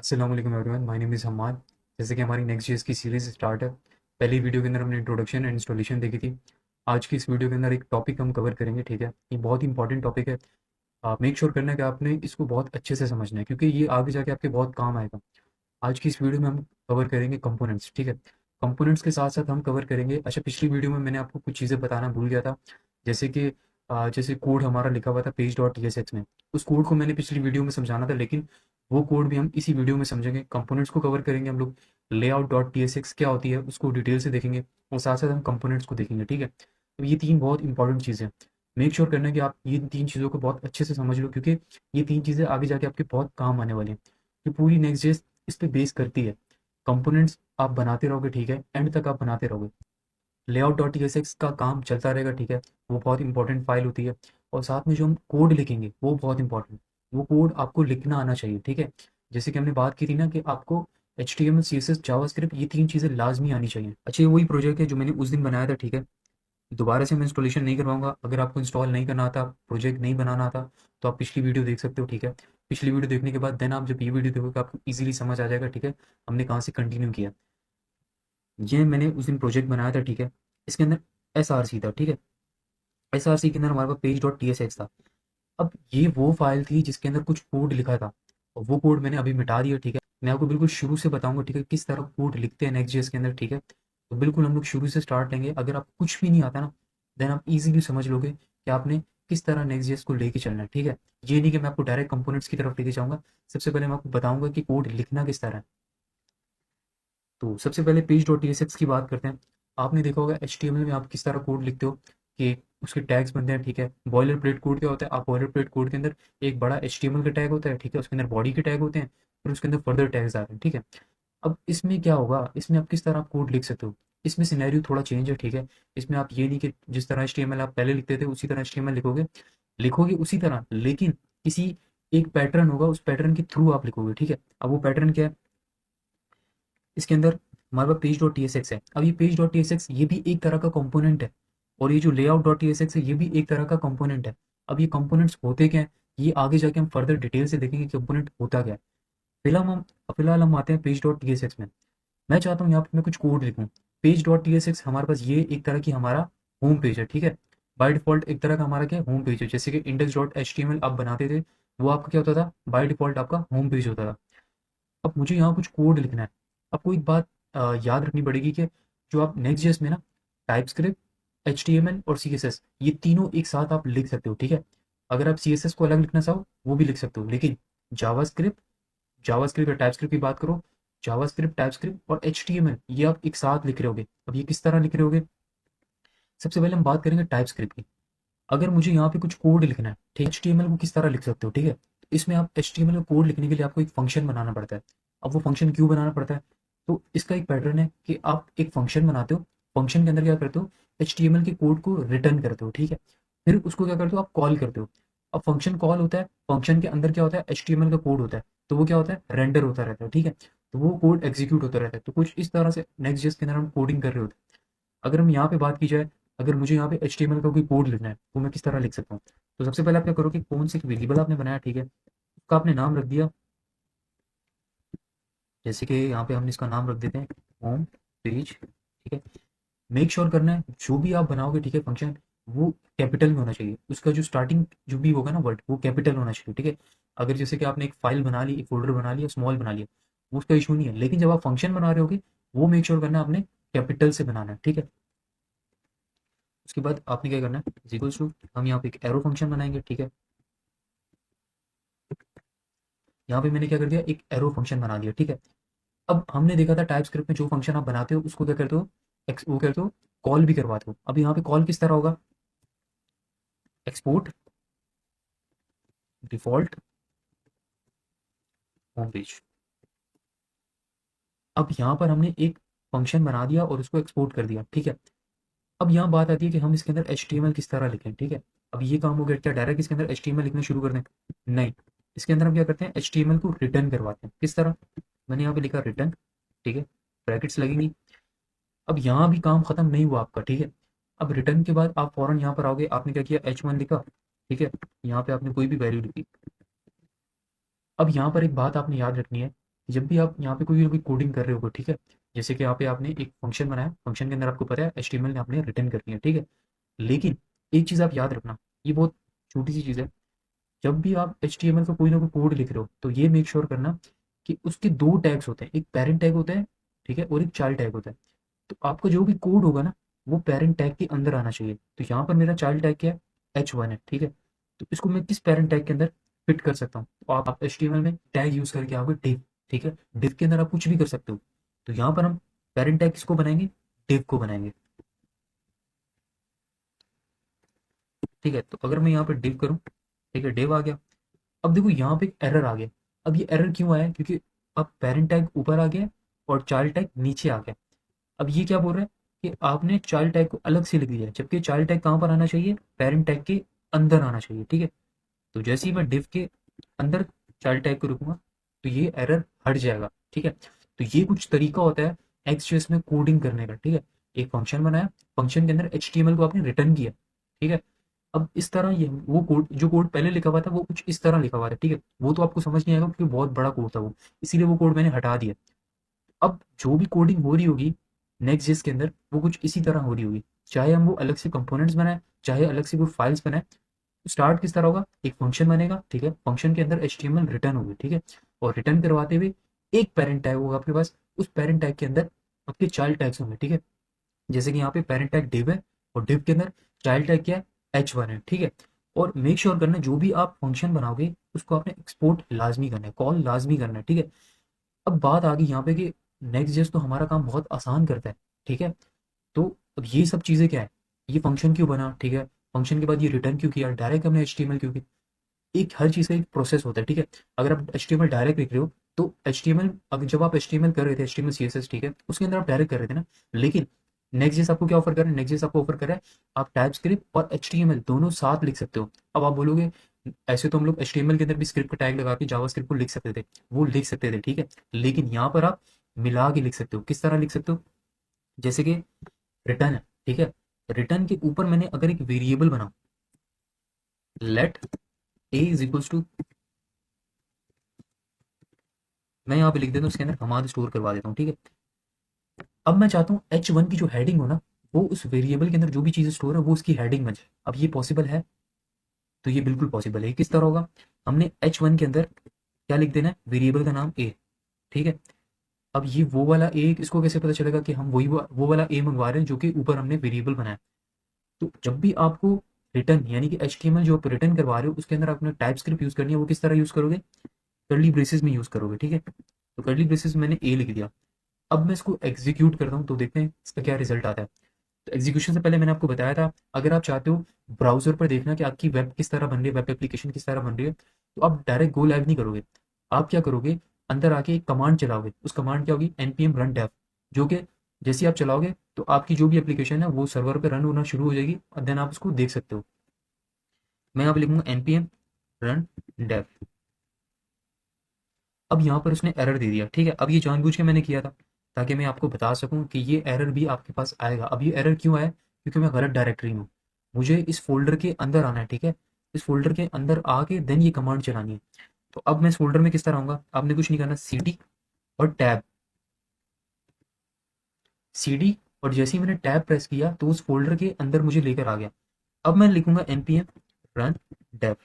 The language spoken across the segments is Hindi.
अस्सलाम वालेकुम everyone, my name is Hammad. जैसे कि हमारी नेक्स्ट जेएस की सीरीज़ स्टार्ट है। पहली वीडियो के अंदर हमने इंट्रोडक्शन एंड इंस्टॉलेशन देखी थी। आज की इस वीडियो के अंदर एक टॉपिक हम कवर करेंगे, ठीक है। ये बहुत ही इंपॉर्टेंट टॉपिक है। मेक श्योर करना है कि आपने इसको बहुत अच्छे से समझना है, क्योंकि ये आगे जाके आपके बहुत काम आएगा। आज की इस वीडियो में हम कवर करेंगे कंपोनेंट्स, ठीक है। कंपोनेंट्स के साथ साथ हम कवर करेंगे, अच्छा पिछली वीडियो में मैंने आपको कुछ चीज़ें बताना भूल गया था। जैसे कि जैसे कोड हमारा लिखा हुआ था page dot T S x में, उस कोड को मैंने पिछली वीडियो में समझाना था, लेकिन वो कोड भी हम इसी वीडियो में समझेंगे। कंपोनेंट्स को कवर करेंगे हम लोग। Layout dot T S x क्या होती है उसको डिटेल से देखेंगे, और साथ साथ हम कंपोनेंट्स को देखेंगे, ठीक है। तो ये तीन बहुत इंपॉर्टेंट चीज़ें हैं। मेक श्योर करना है कि आप ये तीन चीज़ों को बहुत अच्छे से समझ लो, क्योंकि ये तीन चीज़ें आगे जाके आपके बहुत काम आने वाली हैं। ये पूरी नेक्स्ट डे इस पे बेस करती है। कंपोनेंट्स आप बनाते रहोगे, ठीक है, एंड तक आप बनाते रहोगे। लेआउट डॉट टीएसएक्स का काम चलता रहेगा, ठीक है। वो बहुत इंपॉर्टेंट फाइल होती है। और साथ में जो हम कोड लिखेंगे वो बहुत इंपॉर्टेंट, वो कोड आपको लिखना आना चाहिए, ठीक है। जैसे कि हमने बात की थी ना कि आपको H T M L C S S JavaScript ये तीन चीज़ें लाजमी आनी चाहिए। अच्छा, ये वही प्रोजेक्ट है जो मैंने उस दिन बनाया था, ठीक है। दोबारा से मैं इंस्टॉलेशन नहीं करवाऊंगा। अगर आपको इंस्टॉल नहीं करना आता, प्रोजेक्ट नहीं बनाना आता, तो आप पिछली वीडियो देख सकते हो, ठीक है। पिछली वीडियो देखने के बाद देन आप जब ये वीडियो देखोगे आपको इजीली समझ आ जाएगा, ठीक है, हमने कहाँ से कंटिन्यू किया। ये मैंने उस दिन प्रोजेक्ट बनाया था, ठीक है। इसके अंदर एस आर सी था, ठीक है। एस आर सी के अंदर हमारे पास page dot T S X था। अब ये वो फाइल थी जिसके अंदर कुछ कोड लिखा था, और वो कोड मैंने अभी मिटा दिया, ठीक है। मैं आपको बिल्कुल शुरू से बताऊंगा, ठीक है, किस तरह कोड लिखते हैं नेक्स्ट जेएस के अंदर, ठीक है। तो बिल्कुल हम लोग शुरू से स्टार्ट लेंगे। अगर आपको कुछ भी नहीं आता ना, देन आप इजीली समझ लोगे कि आपने किस तरह नेक्स्ट जेएस को लेके चलना है, ठीक है। ये नहीं कि मैं आपको डायरेक्ट कंपोनेंट्स की तरफ लेके जाऊंगा। सबसे पहले मैं आपको बताऊंगा कि कोड लिखना किस तरह है। तो सबसे पहले पेज डॉट टीएसएक्स की बात करते हैं। आपने देखा होगा एचटीएमएल में आप किस तरह कोड लिखते हो कि उसके टैग्स बनते हैं, ठीक है। बॉयलर प्लेट कोड क्या होता है, आप बॉयलर प्लेट कोड के अंदर एक बड़ा एचटीएमएल का टैग होता है, ठीक है, उसके अंदर बॉडी के टैग होते हैं, फिर उसके अंदर फर्दर टैग्स आते हैं, ठीक है। अब इसमें क्या होगा, इसमें आप किस तरह आप कोड लिख सकते हो। इसमें सिनेरियो थोड़ा चेंज है, ठीक है। इसमें आप ये नहीं कि जिस तरह एचटीएमएल आप पहले लिखते थे उसी तरह एचटीएमएल लिखोगे। लिखोगे उसी तरह, लेकिन किसी एक पैटर्न होगा, उस पैटर्न के थ्रू आप लिखोगे, ठीक है। अब वो पैटर्न क्या है, इसके अंदर हमारे पास page dot T S X है। अब ये page dot T S X ये भी एक तरह का कंपोनेंट है, और ये जो layout dot T S X है ये भी एक तरह का कंपोनेंट है। अब ये कंपोनेंट्स होते क्या हैं, ये आगे जाके हम फर्दर डिटेल से देखेंगे कि कंपोनेंट होता क्या है। फिलहाल हम आते हैं page dot T S x में। मैं चाहता हूँ यहाँ पे मैं कुछ कोड लिखूँ। Page dot T S x हमारे पास ये एक तरह की हमारा होम पेज है, ठीक है। बाय डिफॉल्ट एक तरह का हमारा क्या होम पेज है, जैसे कि index dot H T M L आप बनाते थे, वो आपका क्या होता था, बाय डिफॉल्ट आपका होम पेज होता था। अब मुझे यहाँ कुछ कोड लिखना है। आपको एक बात याद रखनी पड़ेगी कि जो आप नेक्स्ट जेएस में ना TypeScript, H T M L और सी एस एस ये तीनों एक साथ आप लिख सकते हो, ठीक है। अगर आप सी एस एस को अलग लिखना चाहो वो भी लिख सकते हो, लेकिन जावास्क्रिप्ट जावास्क्रिप्ट और टाइप स्क्रिप्ट की बात करो, जावास्क्रिप्ट, टाइप स्क्रिप्ट और एच टी एम एल ये आप एक साथ लिख रहे होगे। अब ये किस तरह लिख रहे होगे, सबसे पहले हम बात करेंगे टाइप स्क्रिप्ट की। अगर मुझे यहाँ पे कुछ कोड लिखना है, ठीक है, एच टी एम एल को किस तरह लिख सकते हो, ठीक है। तो इसमें आप एच टी एम एल का कोड लिखने के लिए आपको एक फंक्शन बनाना पड़ता है। अब वो फंक्शन क्यों बनाना पड़ता है, तो इसका एक पैटर्न है कि आप एक फंक्शन बनाते हो, फंक्शन के अंदर क्या करते हो, एच टी एम एल के कोड को रिटर्न करते हो, ठीक है। फिर उसको क्या करते हो, आप कॉल करते हो। अब फंक्शन कॉल होता है, फंक्शन के अंदर क्या होता है, एच टी एम एल का कोड होता है, तो वो क्या होता है, रेंडर होता रहता है, ठीक है। तो वो कोड एग्जीक्यूट होता रहता है। तो कुछ इस तरह से नेक्स्ट जेस के अंदर हम कोडिंग कर रहे होते हैं। अगर हम यहाँ पे बात की जाए, अगर मुझे यहाँ पे एच टी एम एल का कोई कोड लिखना है तो मैं किस तरह लिख सकता हूँ। तो सबसे पहले आप क्या करोगे, कौन सी वेरिएबल आपने बनाया, ठीक है, उसका आपने नाम रख दिया। जैसे कि यहाँ पे हमने इसका नाम रख देते हैं होम पेज, ठीक है। मेक श्योर करना है जो भी आप बनाओगे, ठीक है, फंक्शन वो कैपिटल में होना चाहिए। उसका जो स्टार्टिंग जो भी होगा ना वर्ड वो कैपिटल होना चाहिए, ठीक है। अगर जैसे कि आपने एक फाइल बना ली, एक फोल्डर बना लिया, स्मॉल बना लिया, वो उसका इशू नहीं है, लेकिन जब आप फंक्शन बना रहे होगे वो मेक श्योर करना है आपने कैपिटल से बनाना है, ठीक है। उसके बाद आपने क्या करना है, इक्वल्स टू, हम यहाँ पे एक एरो फंक्शन बनाएंगे, ठीक है। यहाँ पे मैंने क्या कर दिया, एक एरो फंक्शन बना दिया, ठीक है। अब हमने देखा था टाइप स्क्रिप्ट में जो फंक्शन आप बनाते हो उसको क्या करते हो, वो करते हो, कॉल भी करवाते हो। अब यहाँ पे कॉल किस तरह होगा, एक्सपोर्ट डिफॉल्ट होम पेज। अब यहाँ पर हमने एक फंक्शन बना दिया और उसको एक्सपोर्ट कर दिया, ठीक है। अब यहाँ बात आती है कि हम इसके अंदर एच टी एम एल किस तरह लिखें, ठीक है। अब ये काम हो गया, क्या डायरेक्ट इसके अंदर एच टी एम एल लिखना शुरू कर दें, नहीं। इसके अंदर हम क्या करते हैं, एच टी एम एल को रिटर्न करवाते हैं। किस तरह, मैंने यहाँ पे लिखा रिटर्न, ठीक है, ब्रैकेट्स लगेंगी। अब यहाँ भी काम खत्म नहीं हुआ आपका, ठीक है। अब रिटर्न के बाद आप फौरन यहाँ पर आओगे, आपने क्या किया, एच वन लिखा, ठीक है। यहाँ पे आपने कोई भी वैल्यू लिखी। अब यहाँ पर एक बात आपने याद रखनी है, जब भी आप यहाँ पे कोई भी कोडिंग कर रहे हो, ठीक है, जैसे कि यहाँ पे आपने एक फंक्शन बनाया, फंक्शन के अंदर आपको पता है HTML ने आपने रिटर्न कर लिया, ठीक है। लेकिन एक चीज़ आप याद रखना, ये बहुत छोटी सी चीज़ है, जब भी आप HTML का कोई ना कोई कोड लिख रहे हो तो ये मेक श्योर करना कि उसके दो टैग्स होते हैं, एक पेरेंट टैग होता है, ठीक है, और एक चाइल्ड टैग होता है। तो आपका जो भी कोड होगा ना, वो पेरेंट टैग के अंदर आना चाहिए। तो यहाँ पर मेरा चाइल्ड टैग क्या है, H1 है, ठीक है। तो इसको मैं किस पेरेंट टैग के अंदर फिट कर सकता हूँ, तो आप HTML में टैग यूज करके आओगे div, ठीक है। div के अंदर आप कुछ भी कर सकते हो। तो यहाँ पर हम पेरेंट टैग किसको बनाएंगे, div को बनाएंगे, ठीक है। तो अगर मैं यहाँ पर div करूँ, ठीक है, div आ गया। अब देखो यहाँ पे एक एरर आ गया। अब ये एरर क्यों आया, क्योंकि अब पेरेंट टैग ऊपर आ गया और चाइल्ड टैग नीचे आ गया। अब ये क्या बोल रहा है कि आपने चाइल्ड टैग को अलग से लिख दिया है, जबकि चाइल्ड टैग कहाँ पर आना चाहिए, पेरेंट टैग के अंदर आना चाहिए, ठीक है। तो जैसे ही मैं डिव के अंदर चाइल्ड टैग को रखूंगा तो ये एरर हट जाएगा, ठीक है। तो ये कुछ तरीका होता है एक्सजेएस में कोडिंग करने का, ठीक है। एक फंक्शन बनाया, फंक्शन के अंदर HTML को आपने रिटर्न किया, ठीक है। अब इस तरह ये वो कोड, जो कोड पहले लिखा हुआ था वो कुछ इस तरह लिखा हुआ था, ठीक है। वो तो आपको समझ नहीं आएगा क्योंकि बहुत बड़ा कोड था वो, इसीलिए वो कोड मैंने हटा दिया। अब जो भी कोडिंग हो रही होगी नेक्स्ट जेस के अंदर, वो कुछ इसी तरह हो रही होगी। चाहे हम वो अलग से कंपोनेंट्स बनाए, चाहे अलग से कोई फाइल्स बनाए, स्टार्ट किस तरह होगा, एक फंक्शन बनेगा, ठीक है, फंक्शन के अंदर HTML रिटर्न होगी, ठीक है। और रिटर्न करवाते हुए एक पेरेंट टैग होगा आपके पास, उस पेरेंट टैग के अंदर आपके चाइल्ड टैग्स होंगे, ठीक है। जैसे कि यहाँ पे पेरेंट टैग div है और div के अंदर चाइल्ड टैग क्या है, H1 है, ठीक है। और मेक श्योर करना जो भी आप फंक्शन बनाओगे उसको आपने एक्सपोर्ट लाजमी करना है, कॉल लाजमी करना है, ठीक है। अब बात आ गई यहाँ पे कि नेक्स्ट जेस तो हमारा काम बहुत आसान करता है, ठीक है। तो अब ये सब चीज़ें क्या है, ये फंक्शन क्यों बना, ठीक है, फंक्शन के बाद ये रिटर्न क्यों किया, डायरेक्ट हमने HTML क्यों की, एक हर चीज़ का एक प्रोसेस होता है, ठीक है। अगर आप HTML डायरेक्ट लिख रहे हो तो HTML, अगर जब आप HTML कर रहे थे, HTML CSS, ठीक है, उसके अंदर आप डायरेक्ट कर रहे थे ना। लेकिन नेक्स्ट जेस आपको क्या ऑफर कर रहा है, नेक्स्ट जेस आपको ऑफर कर रहा है आप टाइप स्क्रिप्ट और HTML दोनों साथ लिख सकते हो। अब आप बोलोगे ऐसे तो हम लोग HTML के अंदर भी स्क्रिप्ट का टैग लगा के जावा स्क्रिप्ट को लिख सकते थे, वो लिख सकते थे, ठीक है। लेकिन यहाँ पर आप मिला के लिख सकते हो, किस तरह लिख सकते हो, जैसे कि रिटर्न है, ठीक है। रिटर्न के ऊपर मैंने अगर एक वेरिएबल बनाऊं, let a is equals to, मैं यहाँ पे लिख देता हूँ उसके अंदर हमाद स्टोर करवा देता हूँ, ठीक है। अब मैं चाहता हूँ H1 की जो हेडिंग हो ना, वो उस वेरिएबल के अंदर जो भी चीज़ स्टोर है वो उसकी हेडिंग बन जाए। अब ये पॉसिबल है, तो ये बिल्कुल पॉसिबल है। किस तरह होगा, हमने H1 के अंदर क्या लिख देना है, वेरिएबल का नाम a, ठीक है। अब ये वो वाला a, इसको कैसे पता चलेगा कि हम वही वो वाला a मंगवा रहे हैं जो कि ऊपर हमने वेरिएबल बनाया। तो जब भी आपको रिटर्न यानी कि HTML जो आप रिटर्न करवा रहे हो उसके अंदर आपने टाइप स्क्रिप्ट यूज करनी है, वो किस तरह यूज करोगे, कर्ली ब्रेसेस में यूज करोगे, ठीक है। तो कर्ली ब्रेसेस मैंने ए लिख दिया। अब मैं इसको एग्जीक्यूट करता हूँ तो देखते हैं इसका क्या रिजल्ट आता है। तो एग्जीक्यूशन से पहले मैंने आपको बताया था, अगर आप चाहते हो ब्राउजर पर देखना कि आपकी वेब किस तरह बन रही है, वेब एप्लीकेशन किस तरह बन रही है, तो आप डायरेक्ट गो लाइव नहीं करोगे। आप क्या करोगे, अंदर आके एक कमांड चलाओगे, उस कमांड क्या होगी, npm run dev, जो कि जैसे ही आप चलाओगे तो आपकी जो भी एप्लीकेशन है वो सर्वर पर रन होना शुरू हो जाएगी और देन आप उसको देख सकते हो। मैं यहाँ पे लिखूंगा npm run dev। अब यहाँ पर उसने एरर दे दिया, ठीक है। अब ये जानबूझ के मैंने किया था ताकि मैं आपको बता सकूं कि ये एरर भी आपके पास आएगा। अब ये एरर क्यों आया, क्योंकि मैं गलत डायरेक्टरी में हूँ, मुझे इस फोल्डर के अंदर आना है, ठीक है। इस फोल्डर के अंदर आके देन ये कमांड चलानी है। तो अब मैं इस फोल्डर में किस तरह आऊंगा, आपने कुछ नहीं करना, CD और टैब, CD, और जैसे ही मैंने टैब प्रेस किया तो उस फोल्डर के अंदर मुझे लेकर आ गया। अब मैं लिखूंगा npm run dev।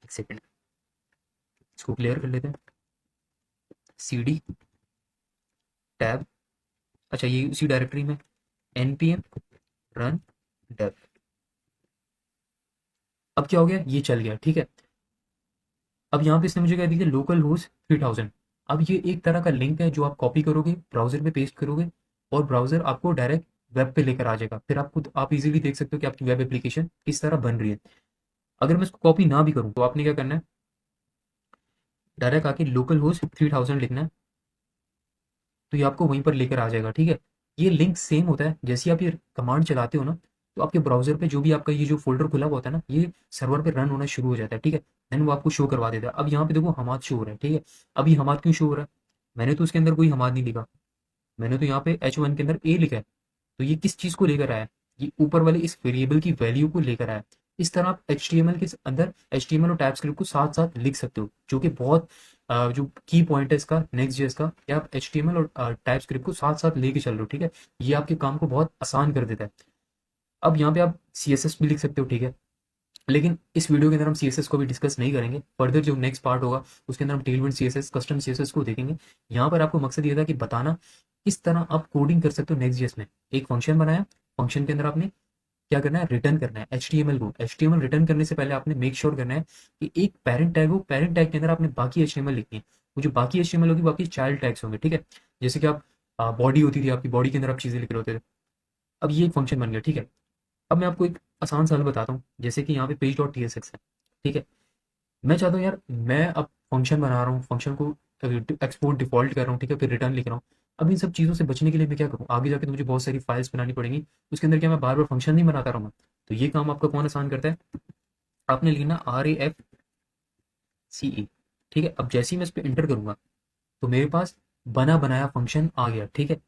एक सेकेंड, इसको क्लियर कर लेते हैं, CD टैब, अच्छा ये उसी डायरेक्टरी में npm run dev। अब क्या हो गया, ये चल गया, ठीक है। अब यहाँ पे इसने मुझे कह दिया लोकल होस्ट 3000। अब ये एक तरह का लिंक है जो आप कॉपी करोगे, ब्राउजर पे पेस्ट करोगे और ब्राउजर आपको डायरेक्ट वेब पे लेकर आ जाएगा। फिर आप इजीली देख सकते हो कि आपकी वेब एप्लीकेशन किस तरह बन रही है। अगर मैं इसको कॉपी ना भी करूँ तो आपने क्या करना है, डायरेक्ट आके लोकल होस्ट 3000 लिखना है, तो ये आपको वहीं पर लेकर आ जाएगा, ठीक है। ये लिंक सेम होता है, जैसे आप ये कमांड चलाते हो ना, तो आपके ब्राउजर पे जो भी आपका ये जो फोल्डर खुला हुआ होता है ना, ये सर्वर पे रन होना शुरू हो जाता है, ठीक है। देन वो आपको शो करवा देता है। अब यहाँ पे देखो हमाद शो हो रहा है, ठीक है। अब ये हमाद क्यों शो हो रहा है, मैंने तो उसके अंदर कोई हमाद नहीं लिखा, मैंने तो यहाँ पे H1 के अंदर a लिखा है। तो ये किस चीज को लेकर आया है, ये ऊपर वाले इस वेरिएबल की वैल्यू को लेकर आया है। इस तरह आप HTML के अंदर HTML और टाइप स्क्रिप्ट को साथ साथ लिख सकते हो, जो कि बहुत जो की पॉइंट है इसका नेक्स्ट जेएस का, कि आप एचटीएमएल और टाइप स्क्रिप्ट को साथ साथ लेके चल रहे हो, ठीक है। ये आपके काम को बहुत आसान कर देता है। अब यहाँ पे आप सीएसएस भी लिख सकते हो, ठीक है। लेकिन इस वीडियो के अंदर हम सीएसएस को भी डिस्कस नहीं करेंगे। फर्दर जो नेक्स्ट पार्ट होगा उसके अंदर हम टेलविंड सीएसएस, कस्टम सीएसएस को देखेंगे। यहाँ पर आपको मकसद ये था कि बताना किस तरह आप कोडिंग कर सकते हो नेक्स्ट जेएस में। एक फंक्शन बनाया, फंक्शन के अंदर आपने क्या करना है, रिटर्न करना है एचटीएमएल को। एचटीएमएल रिटर्न करने से पहले आपने मेक श्योर करना है कि एक पेरेंट टैग हो, पेरेंट टैग के अंदर आपने बाकी एचटीएमएल लिखनी है। वो जो बाकी एचटीएमएल होगी बाकी चाइल्ड टैग्स होंगे, ठीक है। जैसे कि आप बॉडी होती थी आपकी, बॉडी के अंदर आप चीजें लिख रहे होते थे। अब ये एक फंक्शन बन गया, ठीक है। अब मैं आपको एक आसान सा हल बताता हूँ। जैसे कि यहाँ पे पेज डॉट टीएसएक्स है, ठीक है। मैं चाहता हूँ यार, मैं अब फंक्शन बना रहा हूँ, फंक्शन को एक्सपोर्ट डिफॉल्ट कर रहा हूँ, ठीक है, फिर रिटर्न लिख रहा हूँ। अब इन सब चीज़ों से बचने के लिए मैं क्या करूँ, आगे जाके तो मुझे बहुत सारी फाइल्स बनानी पड़ेंगी, उसके अंदर क्या मैं बार बार फंक्शन नहीं बनाता रहूँगा। तो ये काम आपका कौन आसान करता है, आपने लिखना RAFCE, ठीक है। अब जैसे ही मैं इस पर इंटर करूंगा तो मेरे पास बना बनाया फंक्शन आ गया, ठीक है।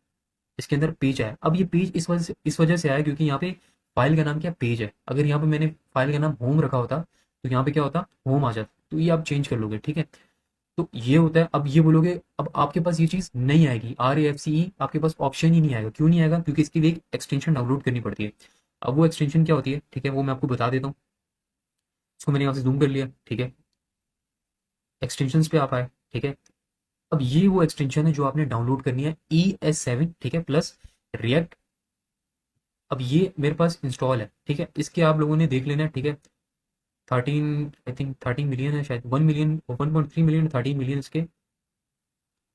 इसके अंदर पेज आया। अब ये पेज इस वजह से आया क्योंकि यहाँ पे फाइल का नाम क्या, पेज है। अगर यहाँ पे मैंने फाइल का नाम होम रखा होता तो यहाँ पे क्या होता, होम आ जाता। तो ये आप चेंज कर लोगे, ठीक है। तो ये होता है। अब ये बोलोगे, अब आपके पास ये चीज़ नहीं आएगी, RAFCE आपके पास ऑप्शन ही नहीं आएगा। क्यों नहीं आएगा, क्योंकि इसके लिए एक एक्सटेंशन डाउनलोड करनी पड़ती है। अब वो एक्सटेंशन क्या होती है, ठीक है, वो मैं आपको बता देता हूँ। इसको मैंने यहाँ से जूम कर लिया, ठीक है। एक्सटेंशन पे आप आए, ठीक है। अब ये वो एक्सटेंशन है जो आपने डाउनलोड करनी है, ES7, ठीक है, प्लस रिएक्ट। अब ये मेरे पास इंस्टॉल है, ठीक है। इसके आप लोगों ने देख लेना है, ठीक है। 13, आई थिंक 13 मिलियन है शायद, 1 मिलियन, 1.3 मिलियन, 13 मिलियन इसके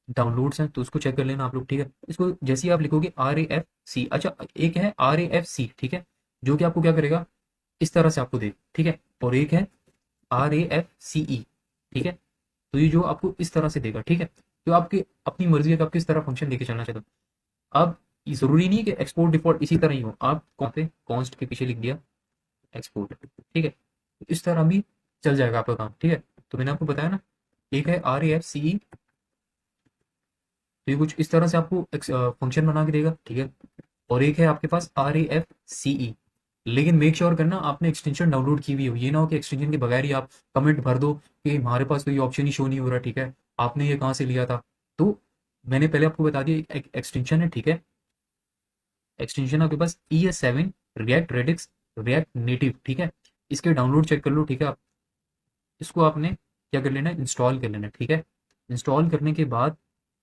डाउनलोड्स हैं। तो उसको चेक कर लेना आप लोग, ठीक है। इसको जैसे ही आप लिखोगे RAFC, अच्छा एक है RAFC, ठीक है, जो कि आपको क्या करेगा, इस तरह से आपको दे, ठीक है। और एक है RAFCE, ठीक है। तो ये जो आपको इस तरह से देगा, ठीक है। तो आपकी अपनी मर्जी है कि आप किस तरह फंक्शन लेके चलना चाहते हो। अब ये जरूरी नहीं है कि एक्सपोर्ट डिफॉल्ट इसी तरह ही हो। आप कौन पे कॉन्स्ट के पीछे लिख दिया एक्सपोर्ट, ठीक है। तो इस तरह भी चल जाएगा आपका काम, ठीक है। तो मैंने आपको बताया ना, एक है RAFCE, तो ये कुछ इस तरह से आपको फंक्शन बना के देगा, ठीक है। और एक है आपके पास RAFCE। लेकिन मेक श्योर करना आपने एक्सटेंशन डाउनलोड की हुई हो। ये ना हो कि एक्सटेंशन के बगैर ही आप कमेंट भर दो कि हमारे पास तो ये ऑप्शन ही शो नहीं हो रहा, ठीक है, आपने ये कहाँ से लिया था। तो मैंने पहले आपको बता दिया, एक एक्सटेंशन है, ठीक है। एक्सटेंशन आपके पास ES7 react radix react native, ठीक है। इसके डाउनलोड चेक कर लो, ठीक है। आप इसको आपने क्या कर लेना है, इंस्टॉल कर लेना है, ठीक है। इंस्टॉल करने के बाद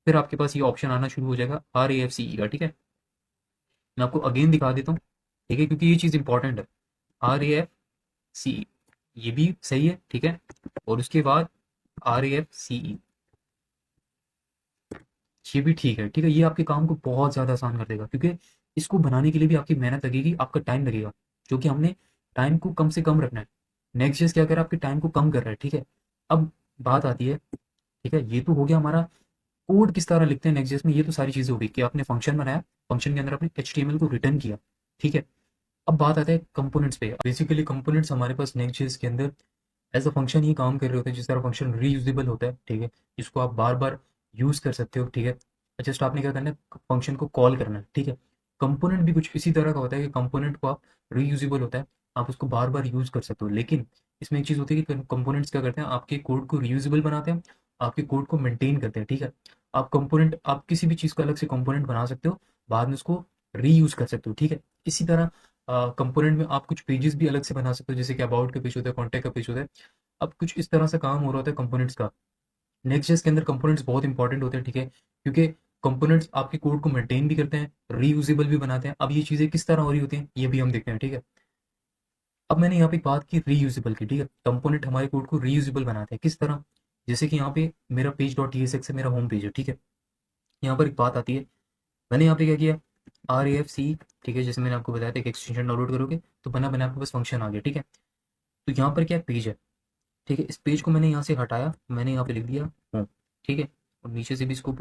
फिर आपके पास ये ऑप्शन आना शुरू हो जाएगा RAFCE का, ठीक है। मैं आपको अगेन दिखा देता हूँ, ठीक है, क्योंकि ये चीज़ इंपॉर्टेंट है। RAFCE ये भी सही है, ठीक है। और उसके बाद RAFCE ये भी ठीक है, ठीक है। ये आपके काम को बहुत ज़्यादा आसान कर देगा, क्योंकि इसको बनाने के लिए भी आपकी मेहनत लगेगी, आपका टाइम लगेगा, जो कि हमने टाइम को कम से कम रखना है। नेक्स्ट जेस क्या कर रहा है, आपके टाइम को कम कर रहा है, ठीक है। अब बात आती है, ठीक है, ये तो हो गया हमारा कोड किस तरह लिखते हैं नेक्स्ट जेस में। ये तो सारी चीज़ें हो गई कि आपने फंक्शन बनाया, फंक्शन के अंदर आपने HTML को रिटर्न किया, ठीक है। अब बात आता है कंपोनेंट्स पे। बेसिकली कंपोनेंट्स हमारे पास नेक्स्ट जेस के अंदर एज अ फंक्शन ही काम कर रहे होते हैं। जिस तरह फंक्शन रीयूजेबल होता है, ठीक है, इसको आप बार बार यूज कर सकते हो, ठीक है। जस्ट आपने क्या करना है, फंक्शन को कॉल करना है, ठीक है। कंपोनेंट भी कुछ इसी तरह का होता है कि कंपोनेंट को आप रीयूजेबल होता है, आप उसको बार बार यूज कर सकते हो। लेकिन इसमें एक चीज़ होती है कि कंपोनेंट्स क्या करते हैं, आपके कोड को रीयूजेबल बनाते हैं, आपके कोड को मेंटेन करते हैं, ठीक है। आप कंपोनेंट, आप किसी भी चीज़ का अलग से कंपोनेंट बना सकते हो, बाद में उसको रीयूज कर सकते हो, ठीक है। इसी तरह कंपोनेंट में आप कुछ पेजेस भी अलग से बना सकते हो, जैसे कि अबाउट का पेज होता है, कॉन्टैक्ट का पेज होता है। अब कुछ इस तरह से काम हो रहा होता है कंपोनेंट्स का। नेक्स्ट.जेएस के अंदर कंपोनेंट्स बहुत इंपॉर्टेंट होते हैं, ठीक है, क्योंकि कंपोनेंट्स आपके कोड को मेंटेन भी करते हैं, रीयूजेबल भी बनाते हैं। अब ये चीज़ें किस तरह हो रही होती हैं ये भी हम देखते हैं, ठीक है। अब मैंने यहाँ पे एक बात की रीयूजेबल की, ठीक है। कंपोनेंट हमारे कोड को रीयूजेबल बनाते हैं किस तरह, जैसे कि यहाँ पे मेरा पेज डॉट टीएसएक्स है, मेरा होम पेज है, ठीक है। यहाँ पर एक बात आती है, मैंने यहाँ पे क्या किया, RAFC, ठीक है, जैसे मैंने आपको बताया था, एक एक्सटेंशन डाउनलोड करोगे तो बना बना आपके पास फंक्शन आ गया, ठीक है। तो यहाँ पर क्या पेज है, ठीक है। इस पेज को मैंने यहाँ से हटाया, मैंने यहाँ पे लिख दिया होम, ठीक है। और नीचे से भी इसको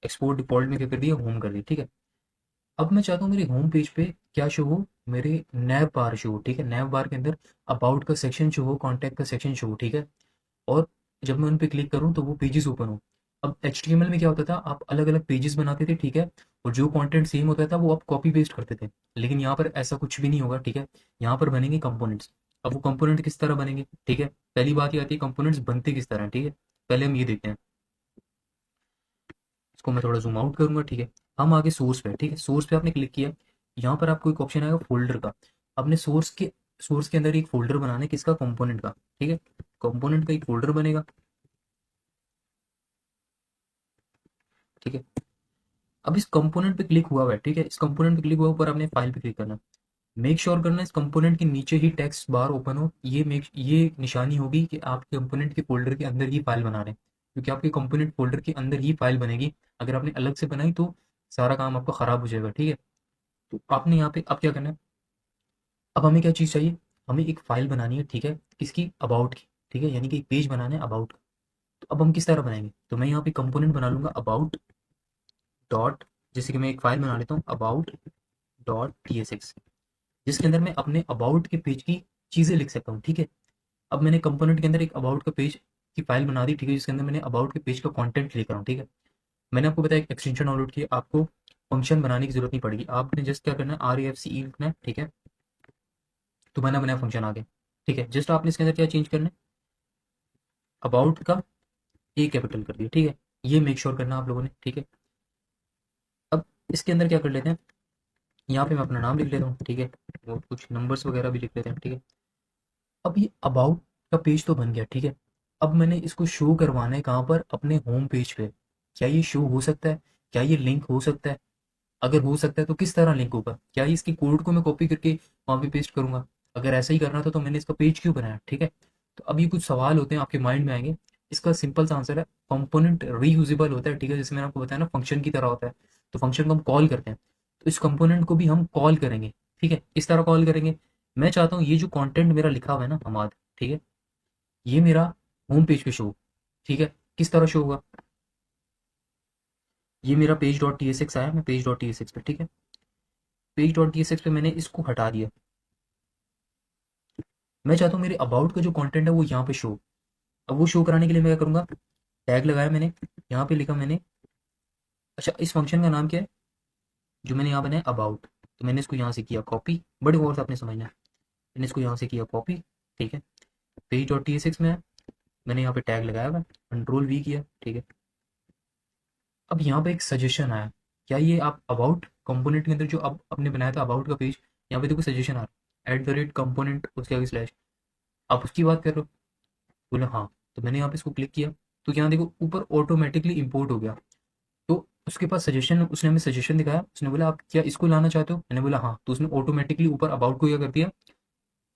एक्सपोर्ट डिफॉल्ट में क्या कर दिया, होम कर दिया, ठीक है। अब मैं चाहता हूँ मेरे होम पेज पे क्या शो हो, मेरे नैव बार शो हो, ठीक है। नैव बार के अंदर अबाउट का सेक्शन शो हो, कॉन्टैक्ट का सेक्शन शो हो, ठीक है। और जब मैं उन पे क्लिक करूँ तो वो पेजेस ओपन हो। अब HTML में क्या होता था, आप अलग अलग पेजेस बनाते थे, ठीक है। और जो कंटेंट सेम होता था वो आप कॉपी पेस्ट करते थे। लेकिन यहाँ पर ऐसा कुछ भी नहीं होगा, ठीक है। यहाँ पर बनेंगे कंपोनेंट्स। अब वो कंपोनेंट किस तरह बनेंगे, ठीक है। पहली बात ये आती है कंपोनेंट्स बनते किस तरह हैं, ठीक है। पहले हम ये देखते हैं, इसको मैं थोड़ा जूम आउट करूंगा, ठीक है। हम आगे सोर्स पे, ठीक है, सोर्स पे आपने क्लिक किया, यहाँ पर आपको एक ऑप्शन आएगा फोल्डर का। अपने सोर्स के अंदर एक फोल्डर बनाना है, किसका, कंपोनेंट का, ठीक है। कंपोनेंट का एक फोल्डर बनेगा, ठीक है। अब इस कंपोनेंट पे क्लिक हुआ हुआ है, ठीक है, इस कंपोनेंट पे क्लिक हुआ ऊपर आपने फाइल पे क्लिक करना है। मेक श्योर करना है इस कंपोनेंट के नीचे ही टेक्स्ट बार ओपन हो, ये निशानी होगी कि आप कंपोनेंट के फोल्डर के अंदर ही फाइल बना रहे हैं, क्योंकि आपके कंपोनेंट फोल्डर के अंदर ही फाइल बनेगी। अगर आपने अलग से बनाई तो सारा काम आपका खराब हो जाएगा, ठीक है। तो आपने यहाँ पे अब क्या करना है, अब हमें क्या चीज़ चाहिए, हमें एक फाइल बनानी है, ठीक है, किसकी, अबाउट की, ठीक है, यानी कि एक पेज बनाना है अबाउट का। तो अब हम किस तरह बनाएंगे, तो मैं यहाँ पे कंपोनेंट बना लूंगा अबाउट डॉट, जैसे कि मैं एक फाइल बना लेता हूँ अबाउट डॉट TSX, जिसके अंदर मैं अपने अबाउट के पेज की चीज़ें लिख सकता हूँ, ठीक है। अब मैंने कंपोनेंट के अंदर एक अबाउट का पेज की फाइल बना दी, ठीक है, जिसके अंदर मैंने अबाउट के पेज का कंटेंट लिख रहा हूँ, ठीक है। मैंने आपको बताया एक एक्सटेंशन डाउनलोड किया, आपको फंक्शन बनाने की जरूरत नहीं पड़ेगी, आपने जस्ट क्या करना है, RAFCE लिखना है, ठीक है। तो मैंने बनाया फंक्शन आगे, ठीक है। जस्ट आपने इसके अंदर क्या चेंज करना है, अबाउट का कैपिटल कर दिया, ठीक है। ये मेक श्योर करना आप लोगों ने, ठीक है। अब इसके अंदर क्या कर लेते हैं, यहाँ पे मैं अपना नाम लिख लेता हूँ, ठीक है, और कुछ नंबर्स वगैरह भी लिख लेते हैं, ठीक है। अब ये अबाउट का पेज तो बन गया, ठीक है। अब मैंने इसको शो करवाना है कहाँ पर, अपने होम पेज पे। क्या ये शो हो सकता है, क्या ये लिंक हो सकता है, अगर हो सकता है तो किस तरह लिंक होगा, क्या ये इसकी कोड को मैं कॉपी करके वहाँ पे पेस्ट करूंगा, अगर ऐसा ही करना था तो मैंने इसका पेज क्यों बनाया, ठीक है। तो अब ये कुछ सवाल होते हैं आपके माइंड में आएंगे, इसका सिंपल सा आंसर है, कंपोनेंट रीयूजेबल होता है, ठीक है, जैसे मैंने आपको बताया ना फंक्शन की तरह होता है, तो फंक्शन को हम कॉल करते हैं, तो इस कंपोनेंट को भी हम कॉल करेंगे, ठीक है, इस तरह कॉल करेंगे। मैं चाहता हूँ ये जो कंटेंट मेरा लिखा हुआ है ना हमाद, ठीक है, ये मेरा होम पेज पे शो, ठीक है, किस तरह शो होगा, ये मेरा पेज डॉट TSX आया, मैं पेज डॉट TSX पे, ठीक है, पेज डॉट TSX पे मैंने इसको हटा दिया। मैं चाहता हूँ मेरे अबाउट का जो कंटेंट है वो यहाँ पे शो। अब वो शो कराने के लिए मैं क्या करूँगा, टैग लगाया मैंने, यहाँ पे लिखा मैंने, अच्छा इस फंक्शन का नाम क्या है जो मैंने यहाँ बनाया, अबाउट। तो मैंने इसको यहाँ से किया कॉपी, बड़े गौर से आपने समझना है, मैंने इसको यहाँ से किया कॉपी, ठीक है, पेज डॉट TSX में है, मैंने यहाँ पे टैग लगाया हुआ, कंट्रोल V किया, ठीक है। अब यहाँ पे एक सजेशन आया, क्या ये आप अबाउट कंपोनेंट के अंदर जो अब आपने बनाया था अबाउट का पेज, यहाँ पे देखो सजेशन आ रहा है, @कंपोनेंट उसके आगे स्लैश, आप उसकी बात कर रहे हो, बोले हाँ। तो मैंने यहाँ पे इसको क्लिक किया, तो यहाँ देखो ऊपर ऑटोमेटिकली इंपोर्ट हो गया। तो उसके पास सजेशन, उसने हमें सजेशन दिखाया, उसने बोला आप क्या इसको लाना चाहते हो, मैंने बोला हाँ, तो उसने ऑटोमेटिकली ऊपर अबाउट को क्या कर दिया,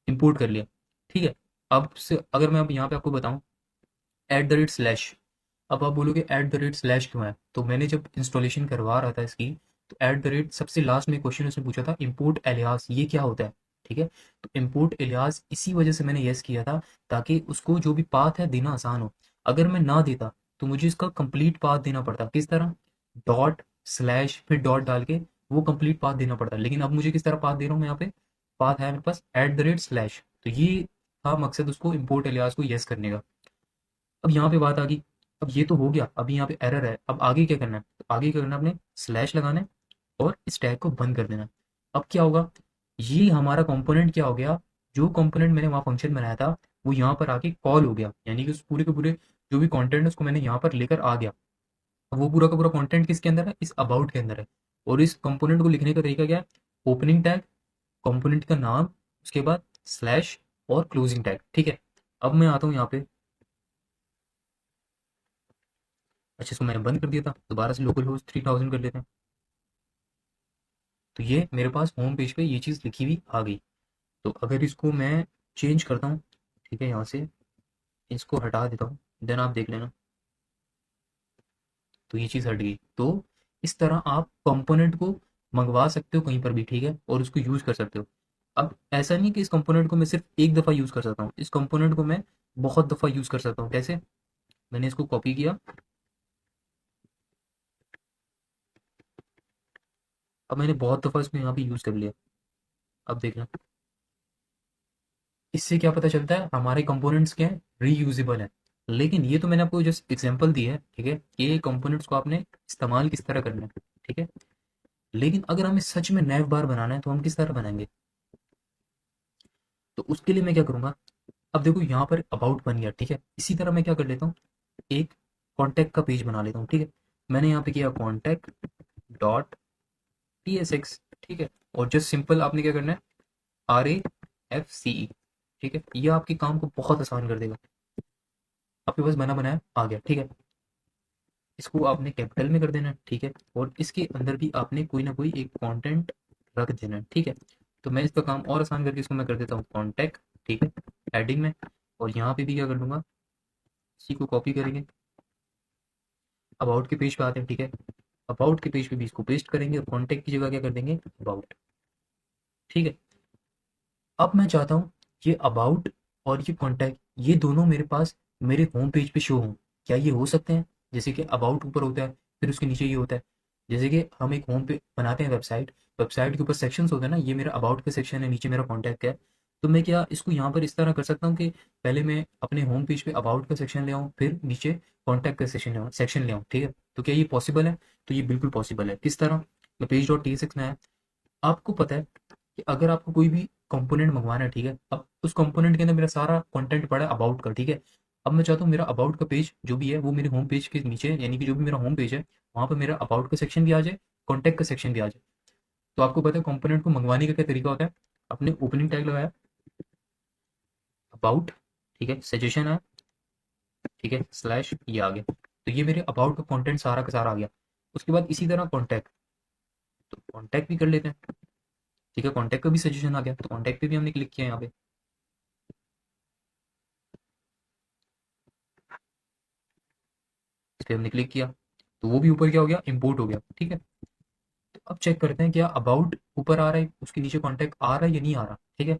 इंपोर्ट कर लिया, ठीक है। अब से अगर मैं अब यहाँ पे आपको बताऊँ @/, अब आप बोलोगे @/ क्यों है, तो मैंने जब इंस्टॉलेशन करवा रहा था इसकी, तो सबसे लास्ट में क्वेश्चन उसने पूछा था इम्पोर्ट एलियास ये क्या होता है, ठीक है। तो इम्पोर्ट एलियास इसी वजह से मैंने यस किया था, ताकि उसको जो भी पाथ है देना आसान हो। अगर मैं ना देता तो मुझे इसका कंप्लीट पाथ देना पड़ता, किस तरह, डॉट स्लैश फिर डॉट डाल के वो कंप्लीट पाथ देना पड़ता, लेकिन अब मुझे किस तरह पाथ दे रहा हूँ मैं, यहाँ पे पाथ है मेरे पास @/, तो ये था मकसद उसको इम्पोर्ट एलियास को यस करने का। अब यहाँ पे बात आ गई, अब ये तो हो गया, अभी यहाँ पे एरर है, अब आगे क्या करना है, तो आगे क्या करना है, आपने स्लैश लगाना है और इस टैग को बंद कर देना है। अब क्या होगा, ये हमारा कंपोनेंट क्या हो गया, जो कंपोनेंट मैंने वहाँ फंक्शन बनाया था वो यहाँ पर आके कॉल हो गया, यानी कि उस पूरे के पूरे जो भी कंटेंट है उसको मैंने यहाँ पर लेकर आ गया। अब वो पूरा का पूरा कंटेंट किसके अंदर है, इस अबाउट के अंदर है। और इस कंपोनेंट को लिखने का तरीका क्या है, ओपनिंग टैग, कंपोनेंट का नाम, उसके बाद स्लैश और क्लोजिंग टैग, ठीक है। अब मैं आता हूँ यहाँ पे, अच्छा इसको मैंने बंद कर दिया था, दोबारा से लोकल होस्ट 3000 कर लेते हैं। तो ये मेरे पास होम पेज पे ये चीज़ लिखी हुई आ गई। तो अगर इसको मैं चेंज करता हूँ, ठीक है, यहाँ से इसको हटा देता हूँ, देन आप देख लेना, तो ये चीज़ हट गई। तो इस तरह आप कंपोनेंट को मंगवा सकते हो कहीं पर भी, ठीक है, और उसको यूज़ कर सकते हो। अब ऐसा नहीं कि इस कंपोनेंट को मैं सिर्फ एक दफ़ा यूज़ कर सकता हूँ, इस कंपोनेंट को मैं बहुत दफ़ा यूज़ कर सकता हूँ। कैसे, मैंने इसको कॉपी किया, अब मैंने बहुत दफ़ा इसको यहाँ पे यूज़ कर लिया। अब देखना, इससे क्या पता चलता है, हमारे कंपोनेंट्स क्या है, रीयूजेबल है। लेकिन ये तो मैंने आपको जस्ट एग्जांपल दी है, ठीक है, ये कंपोनेंट्स को आपने इस्तेमाल किस तरह करना है, ठीक है। लेकिन अगर हमें सच में नैव बार बनाना है तो हम किस तरह बनाएंगे, तो उसके लिए मैं क्या करूंगा, अब देखो यहाँ पर अबाउट बन गया, ठीक है, इसी तरह मैं क्या कर लेता हूँ, एक कॉन्टैक्ट का पेज बना लेता हूँ, ठीक है। मैंने यहाँ पे किया कॉन्टैक्ट डॉट TSX, ठीक है। और जस्ट सिंपल आपने क्या करना है, RAFCE, ठीक है। ये आपके काम को बहुत आसान कर देगा। आपके पास बना बनाया आ गया, ठीक है। इसको आपने कैपिटल में कर देना है, ठीक है। और इसके अंदर भी आपने कोई ना कोई एक कंटेंट रख देना है, ठीक है। तो मैं इसका काम और आसान करके इसको मैं कर देता हूँ कॉन्टैक्ट, ठीक है, हेडिंग में। और यहाँ पे भी क्या कर लूँगा, इसी को कॉपी करेंगे, अबाउट के पेज पे आते हैं, ठीक है। अबाउट के पेज पे भी इसको पेस्ट करेंगे और कॉन्टैक्ट की जगह क्या कर देंगे, अबाउट, ठीक है। अब मैं चाहता हूँ ये अबाउट और ये कॉन्टैक्ट, ये दोनों मेरे पास मेरे होम पेज पे शो हों। क्या ये हो सकते हैं? जैसे कि अबाउट ऊपर होता है, फिर उसके नीचे ये होता है। जैसे कि हम एक होम पे बनाते हैं वेबसाइट, वेबसाइट के ऊपर सेक्शंस होते हैं ना, ये मेरा अबाउट का सेक्शन है, नीचे मेरा कॉन्टैक्ट है। तो मैं क्या इसको यहाँ पर इस तरह कर सकता हूँ कि पहले मैं अपने होम पेज पे अबाउट का सेक्शन ले आऊँ, फिर नीचे कॉन्टैक्ट का सेक्शन ले आऊँ, ठीक है। तो क्या ये पॉसिबल है? तो ये बिल्कुल पॉसिबल है। किस तरह? मैं पेज डॉट टी में है, आपको पता है कि अगर आपको कोई भी कंपोनेंट मंगवाना है, ठीक है। अब उस कंपोनेंट के अंदर मेरा सारा कंटेंट पड़ा है अबाउट का, ठीक है। अब मैं चाहता हूँ मेरा अबाउट का पेज जो भी है वो मेरे होम पेज के नीचे, यानी कि जो भी मेरा होम पेज है वहाँ पर मेरा अबाउट का सेक्शन भी आ जाए, कॉन्टैक्ट का सेक्शन भी आ जाए। तो आपको पता है कंपोनेंट को मंगवाने का क्या तरीका होता है। आपने ओपनिंग टैग लगाया अबाउट, ठीक है, सजेशन है, ठीक है, स्लैश ये आ गया। तो ये मेरे अबाउट का कंटेंट सारा का सारा आ गया। उसके बाद इसी तरह कॉन्टैक्ट, तो कॉन्टैक्ट भी कर लेते हैं, ठीक है। कॉन्टैक्ट का भी सजेशन आ गया, तो कॉन्टैक्ट पे भी हमने क्लिक किया यहाँ पे, इस पे हमने क्लिक किया, तो वो भी ऊपर क्या हो गया, इंपोर्ट हो गया, ठीक है। तो अब चेक करते हैं क्या अबाउट ऊपर आ रहा है, उसके नीचे कॉन्टैक्ट आ रहा है या नहीं आ रहा, ठीक है।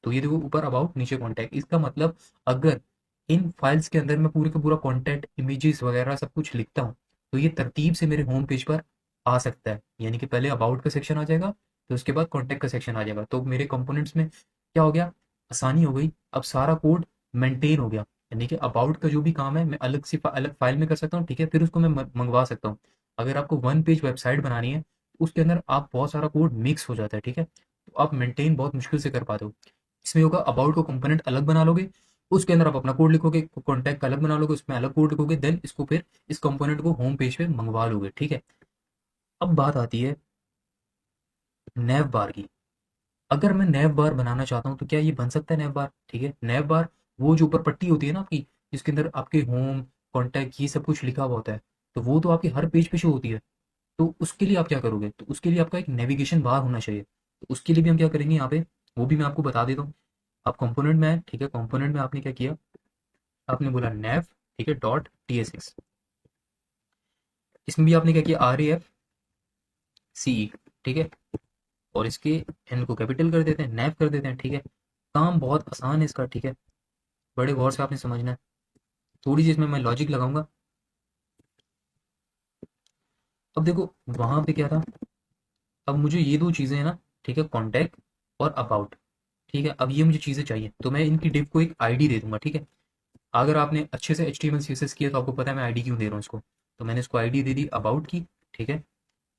तो ये देखो ऊपर अबाउट नीचे कॉन्टैक्ट, इसका मतलब अगर इन फाइल्स के अंदर मैं पूरे का पूरा कॉन्टैक्ट इमेजेस वगैरह सब कुछ लिखता हूँ, तो ये तरतीब से मेरे होम पेज पर आ सकता है। यानी कि पहले अबाउट का सेक्शन आ जाएगा, फिर उसके बाद कॉन्टैक्ट का सेक्शन आ जाएगा। तो मेरे कंपोनेंट्स में क्या हो गया, आसानी हो गई। अब सारा कोड मेंटेन हो गया, यानी कि अबाउट का जो भी काम है मैं अलग से अलग फाइल में कर सकता हूँ, ठीक है। फिर उसको मैं मंगवा सकता हूँ। अगर आपको वन पेज वेबसाइट बनानी है तो उसके अंदर आप बहुत सारा कोड मिक्स हो जाता है, ठीक है। तो आप मेंटेन बहुत मुश्किल से कर पाते हो। इसमें होगा अबाउट को कंपोनेंट अलग बना लोगे, उसके अंदर आप अपना कोड लिखोगे, कॉन्टैक्ट का अलग बना लोगे, उसमें अलग कोड लिखोगे, देन इसको फिर इस कंपोनेंट को होम पेज पे मंगवा लोगे, ठीक है। अब बात आती है नैव बार की। अगर मैं नैव बार बनाना चाहता हूँ तो क्या ये बन सकता है नैव बार, ठीक है। नैव बार वो जो ऊपर पट्टी होती है ना आपकी, जिसके अंदर आपके होम, कॉन्टैक्ट ये सब कुछ लिखा हुआ होता है, तो वो तो आपके हर पेज पे शो होती है। तो उसके लिए आप क्या करोगे, तो उसके लिए आपका एक नेविगेशन बार होना चाहिए। तो उसके लिए भी हम क्या करेंगे यहाँ पे, वो भी मैं आपको बता देता हूँ। आप कंपोनेंट में आए, ठीक है। कंपोनेंट में आपने क्या किया, आपने बोला नैव, ठीक है, डॉट TSX। इसमें भी आपने क्या किया, RAFCE, ठीक है। और इसके एन को कैपिटल कर देते हैं, नैव कर देते हैं, ठीक है। काम बहुत आसान है इसका, ठीक है। बड़े गौर से आपने समझना है। थोड़ी सी इसमें मैं लॉजिक लगाऊंगा। अब देखो वहां पे क्या था, अब मुझे ये दो चीजें हैं ना, ठीक है, कॉन्टैक्ट और अबाउट, ठीक है। अब ये मुझे चीजें चाहिए, तो मैं इनकी डिव को एक आईडी दे दूंगा, ठीक है। अगर आपने अच्छे से HTML CSS किया तो आपको पता है मैं आईडी क्यों दे रहा हूँ इसको। तो मैंने इसको आईडी दे दी अबाउट की, ठीक है।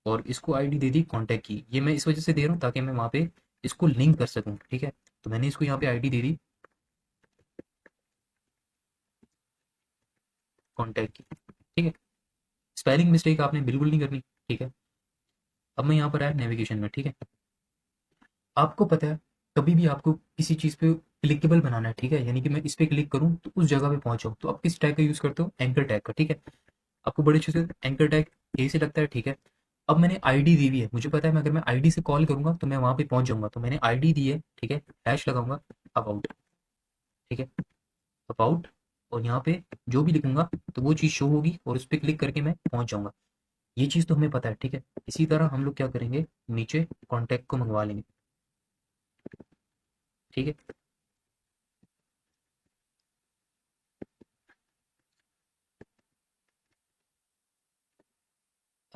और इसको आईडी दे दी कॉन्टैक्ट की। ये मैं इस वजह से दे रहा हूँ ताकि मैं वहाँ पे इसको लिंक कर सकूँ, ठीक है। तो मैंने इसको यहाँ पे आईडी दे दी कॉन्टैक्ट की, ठीक है। स्पेलिंग मिस्टेक आपने बिल्कुल नहीं करनी, ठीक है। अब मैं यहाँ पर आया नेविगेशन में, ठीक है। आपको पता है कभी भी आपको किसी चीज़ पे क्लिकेबल बनाना है, ठीक है, यानी कि मैं इस पे क्लिक करूँ तो उस जगह पे पहुंचाऊँ, तो आप किस टैग का यूज़ करते हो, एंकर टैग का, ठीक है। आपको बड़े अच्छे से एंकर टैग यही से लगता है, ठीक है। अब मैंने आईडी दी हुई है, मुझे पता है मैं अगर मैं आईडी से कॉल करूंगा तो मैं वहां पे पहुंच जाऊंगा। तो मैंने आईडी दी है, ठीक है, हैश लगाऊंगा अबाउट, ठीक है, अबाउट। और यहाँ पे जो भी लिखूंगा तो वो चीज़ शो होगी और उस पर क्लिक करके मैं पहुंच जाऊंगा। ये चीज़ तो हमें पता है, ठीक है। इसी तरह हम लोग क्या करेंगे, नीचे कॉन्टैक्ट को मंगवा लेंगे, ठीक है।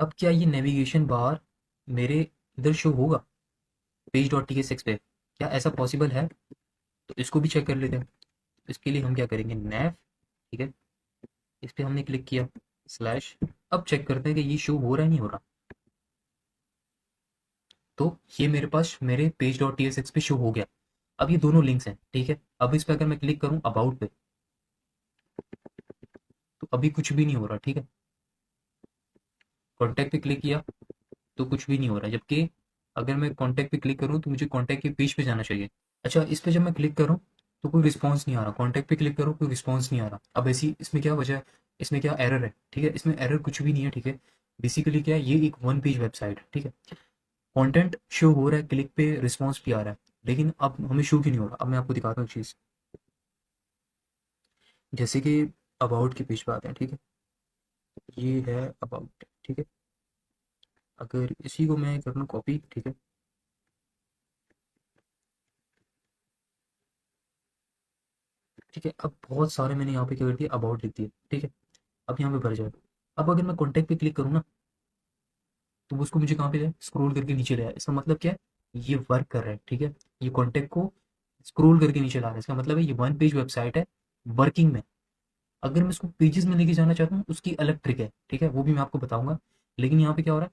अब क्या ये नेविगेशन बार मेरे इधर शो होगा पेज डॉट TSX पे, क्या ऐसा पॉसिबल है? तो इसको भी चेक कर लेते हैं। इसके लिए हम क्या करेंगे, नैव, ठीक है, इस पे हमने क्लिक किया, स्लैश। अब चेक करते हैं कि ये शो हो रहा है नहीं हो रहा। तो ये मेरे पास मेरे पेज डॉट TSX पे शो हो गया। अब ये दोनों लिंक्स हैं, ठीक है। अब इस पे अगर मैं क्लिक करूं अबाउट पे, अभी कुछ भी नहीं हो रहा, ठीक है। कॉन्टैक्ट पे क्लिक किया तो कुछ भी नहीं हो रहा, जबकि अगर मैं कॉन्टैक्ट पे क्लिक करूँ तो मुझे कॉन्टैक्ट के पेज पे जाना चाहिए। अच्छा, इस पे जब मैं क्लिक करूँ तो कोई रिस्पॉन्स नहीं आ रहा, कॉन्टैक्ट पे क्लिक करूँ कोई रिस्पॉन्स नहीं आ रहा। अब ऐसी इसमें क्या वजह है, इसमें क्या एरर है, ठीक है। इसमें एरर कुछ भी नहीं है, ठीक है। बेसिकली क्या है, ये एक वन पेज वेबसाइट है, ठीक है। कंटेंट शो हो रहा है, क्लिक पे रिस्पॉन्स भी आ रहा है, लेकिन अब हमें शो क्यों नहीं हो रहा। अब मैं आपको दिखाता हूँ चीज़, जैसे कि अबाउट के पेज पे आते हैं, ठीक है। ये है अबाउट, ठीक है। अगर इसी को मैं कर लूँ कॉपी, ठीक है। ठीक है, अब बहुत सारे मैंने यहाँ पे क्या कर दिया, अबाउट लिख दिया, ठीक है। अब यहाँ पे भर जाएगा। अब अगर मैं कॉन्टैक्ट पे क्लिक करूँ ना, तो वो उसको मुझे कहाँ पे जाए, स्क्रॉल करके नीचे ले आया। इसका मतलब क्या है, ये वर्क कर रहा है, ठीक है। ये कॉन्टैक्ट को स्क्रॉल करके नीचे ला रहा है, इसका मतलब है ये वन पेज वेबसाइट है, वर्किंग में। अगर मैं इसको पेजेस में लेके जाना चाहता हूँ, उसकी अलग ट्रिक है, ठीक है, वो भी मैं आपको बताऊंगा। लेकिन यहाँ पे क्या हो रहा है,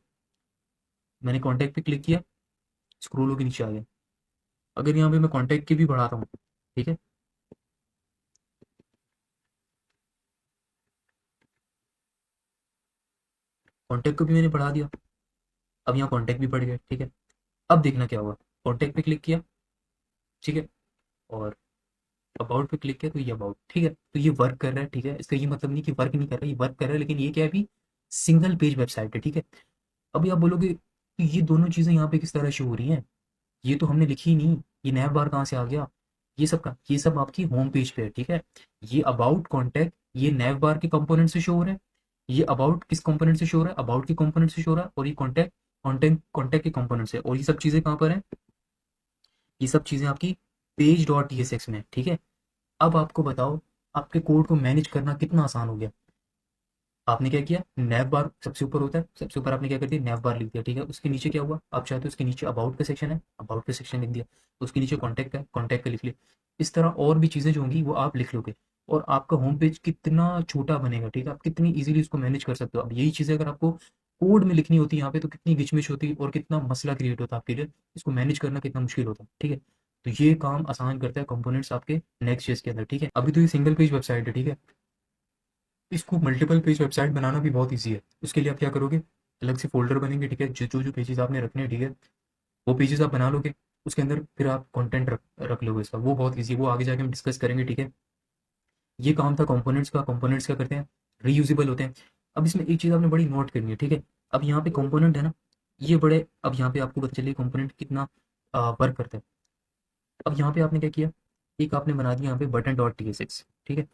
मैंने कॉन्टैक्ट पे क्लिक किया, स्क्रॉल होकर नीचे आ गया। अगर यहाँ पे मैं कॉन्टैक्ट की भी बढ़ाता हूँ, ठीक है, कॉन्टैक्ट को भी मैंने बढ़ा दिया, अब यहाँ कॉन्टैक्ट भी बढ़ गया, ठीक है। अब देखना क्या हुआ, कॉन्टैक्ट पे क्लिक किया, ठीक है, और अबाउट पे क्लिक किया तो ये अबाउट, ठीक है। तो ये वर्क कर रहा है, ठीक है। इसका ये मतलब नहीं कि वर्क नहीं कर रहा है, ये वर्क कर रहा है, लेकिन ये क्या है, अभी सिंगल पेज वेबसाइट है, ठीक है। अभी आप बोलोगे कि ये दोनों चीजें यहाँ पे किस तरह शो हो रही हैं, ये तो हमने लिखी ही नहीं, ये नैव बार कहाँ से आ गया। ये सब का ये सब आपकी होम पेज पे है, ठीक है। ये अबाउट कॉन्टैक्ट ये नैव बार के कंपोनेंट से शो हो रहा है, ये अबाउट किस कंपोनेंट से शो हो रहा है, अबाउट के कंपोनेंट से शो हो रहा है, और ये कॉन्टैक्ट कॉन्टैक्ट कॉन्टैक्ट के कंपोनेंट से। और ये सब चीजें कहाँ पर है, ये सब चीजें आपकी पेज डॉट टीएसएक्स में, ठीक है। अब आपको बताओ, आपके कोड को मैनेज करना कितना आसान हो गया। आपने क्या किया, नैव बार सबसे ऊपर होता है, सबसे ऊपर आपने क्या कर दिया, नैव बार लिख दिया, ठीक है। उसके नीचे क्या हुआ, आप चाहते हो उसके नीचे अबाउट का सेक्शन है, अबाउट का सेक्शन लिख दिया। उसके नीचे कॉन्टैक्ट है, कॉन्टैक्ट का लिख लिया। इस तरह और भी चीज़ें जो होंगी वो आप लिख लोगे, और आपका होम पेज कितना छोटा बनेगा, ठीक है। आप कितनी ईजिली उसको मैनेज कर सकते हो। अब यही चीज़ें अगर आपको कोड में लिखनी होती है यहाँ पे, तो कितनी गिचमिच होती और कितना मसला क्रिएट होता है आपके लिए, इसको मैनेज करना कितना मुश्किल होता है, ठीक है। तो ये काम आसान करता है कंपोनेंट्स आपके नेक्स्ट जेएस के अंदर, ठीक है। अभी तो ये सिंगल पेज वेबसाइट है, ठीक है। इसको मल्टीपल पेज वेबसाइट बनाना भी बहुत ईजी है। उसके लिए आप क्या करोगे, अलग से फोल्डर बनेंगे, ठीक है। जो जो पेजेस आपने रखने हैं, ठीक है, वो पेजेस आप बना लोगे। उसके अंदर फिर आप कंटेंट रख लोगे इसका, वो बहुत ईजी है, वो आगे जाके हम डिस्कस करेंगे, ठीक है। ये काम था कंपोनेंट्स का। कंपोनेंट्स क्या करते हैं, रीयूजेबल होते हैं। अब इसमें एक चीज़ आपने बड़ी नोट करनी है, ठीक है। अब यहाँ पे कंपोनेंट है ना, ये बड़े, अब यहाँ पे आपको पता चलिए कंपोनेंट कितना वर्क करता है। अब यहाँ पे आपने क्या किया, एक आपने बना दिया यहाँ पे button dot T S x, ठीक है।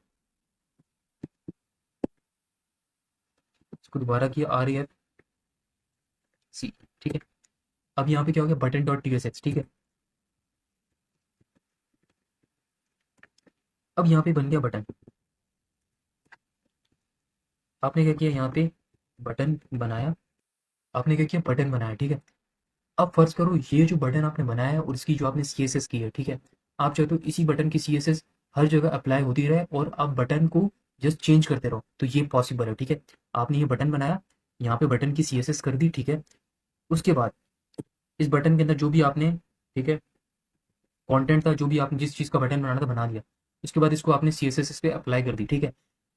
इसको दोबारा किया, आर ए एफ सी, ठीक है। अब यहाँ पे क्या हो गया, button dot T S x, ठीक है। अब यहाँ पे बन गया बटन। आपने क्या किया, यहाँ पे बटन बनाया, आपने क्या किया, बटन बनाया, ठीक है। अब फर्ज करो ये जो बटन आपने बनाया है और इसकी जो आपने सी एस एस की है, ठीक है। आप चाहते हो इसी बटन की सी एस एस हर जगह अप्लाई होती रहे और आप बटन को जस्ट चेंज करते रहो, तो ये पॉसिबल है, ठीक है। आपने ये बटन बनाया, यहाँ पे बटन की सी एस एस कर दी, ठीक है। उसके बाद इस बटन के अंदर जो भी आपने, ठीक है, कंटेंट था, जो भी आपने जिस चीज़ का बटन बनाना था बना दिया। उसके बाद इसको आपने सी एस एस पे अप्लाई कर दी, ठीक है।